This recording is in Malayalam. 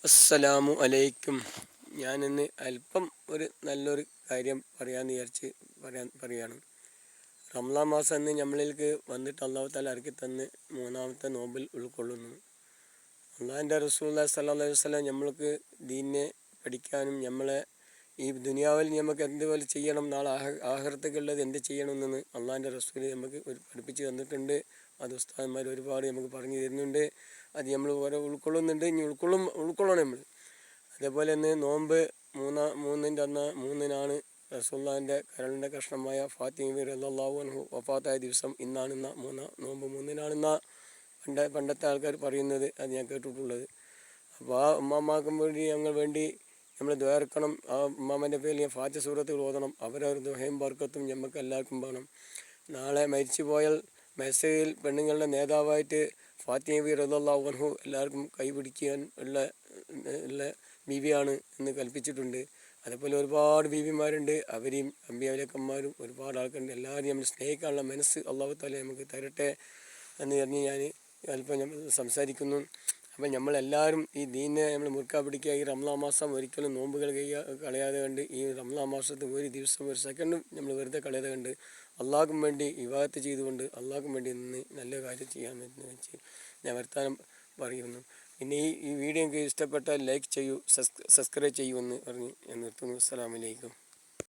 അസ്സലാമു അലൈക്കും. ഞാനിന്ന് അല്പം ഒരു നല്ലൊരു കാര്യം പറയാമെന്ന് വിചാരിച്ച് പറയാണ്. റംളാൻ മാസം എന്ന് നമ്മളിലേക്ക് വന്നിട്ട് അള്ളാഹു തആല ഇറക്കി തന്ന് മൂന്നാമത്തെ നോമ്പിൽ ഉൾക്കൊള്ളുന്നു. അള്ളാഹിൻ്റെ റസൂലുള്ളാഹി സ്വല്ലല്ലാഹു അലൈഹി വസല്ലം നമ്മൾക്ക് ദീനിനെ പഠിക്കാനും നമ്മളെ ഈ ദുനിയാവിൽ നമുക്ക് എന്തുപോലെ ചെയ്യണം, നാളെ ആഖിറത്തേക്കുള്ളത് എന്ത് ചെയ്യണമെന്ന് അള്ളാഹിൻ്റെ റസൂൽ നമുക്ക് പഠിപ്പിച്ച് തന്നിട്ടുണ്ട്. അത് ഉസ്താദന്മാർ ഒരുപാട് നമുക്ക് പറഞ്ഞു തരുന്നുണ്ട്. അത് നമ്മൾ ഓരോ ഉൾക്കൊള്ളുന്നുണ്ട്. ഇനി ഉൾക്കൊള്ളണം നമ്മൾ. അതേപോലെ തന്നെ നോമ്പ് മൂന്നിനാണ് റസൂലുള്ളാഹിൻ്റെ കരളിൻ്റെ കഷ്ണമായ ഫാത്തിമ റളിയല്ലാഹു അൻഹു വഫാത്തായ ദിവസം. നോമ്പ് മൂന്നിനാണെന്ന പണ്ടത്തെ ആൾക്കാർ പറയുന്നത്. അത് ഞാൻ കേട്ടിട്ടുള്ളത്. അപ്പോൾ ആ ഉമ്മാമാക്കും വേണ്ടി നമ്മൾ ദ്വാരക്കണം. ആ ഉമ്മാമൻ്റെ പേരിൽ ഫാത്തിഹ സൂറത്തുകൾ ഓതണം. അവരവരുടെ ദുആയും ബർക്കത്തും നമുക്ക് എല്ലാവർക്കും വേണം. നാളെ മരിച്ചു പോയാൽ മെസ്സയിൽ പെണ്ണുങ്ങളുടെ നേതാവായിട്ട് ഫാത്തിമ റളിയല്ലാഹു അൻഹു എല്ലാവർക്കും കൈപിടിക്കാൻ ഉള്ള ബീവിയാണ് എന്ന് കൽപ്പിച്ചിട്ടുണ്ട്. അതേപോലെ ഒരുപാട് ബീവിമാരുണ്ട്. അവരെയും അമ്പിയാക്കന്മാരും ഒരുപാട് ആൾക്കാരുണ്ട്. എല്ലാവരെയും നമ്മൾ സ്നേഹിക്കാനുള്ള മനസ്സ് അല്ലാഹു തആല നമുക്ക് തരട്ടെ എന്ന് പറഞ്ഞ് ഞാൻ അല്പം സംസാരിക്കുന്നു. അപ്പം നമ്മളെല്ലാവരും ഈ ദീനിനെ നമ്മൾ മുറുക്കാൻ പിടിക്കുക. ഈ റംളാൻ മാസം ഒരിക്കലും നോമ്പുകൾ കളയാതെ കണ്ട്, ഈ റംളാൻ മാസത്ത് ഒരു ദിവസം ഒരു സെക്കൻഡും നമ്മൾ വെറുതെ കളയാതെ കണ്ട് അള്ളാഹ്ക്കും വേണ്ടി ഇബാദത്ത് ചെയ്തുകൊണ്ട് അള്ളാഹ്ക്കും വേണ്ടി നിന്ന് നല്ല കാര്യം ചെയ്യാമെന്ന് വെച്ച് ഞാൻ വർത്തമാനം പറയുന്നു. പിന്നെ ഈ വീഡിയോ എനിക്ക് ഇഷ്ടപ്പെട്ടാൽ ലൈക്ക് ചെയ്യൂ, സബ്സ്ക്രൈബ് ചെയ്യുമെന്ന് പറഞ്ഞ് ഞാൻ നിർത്തുന്നു. അസ്സലാമു അലൈക്കും.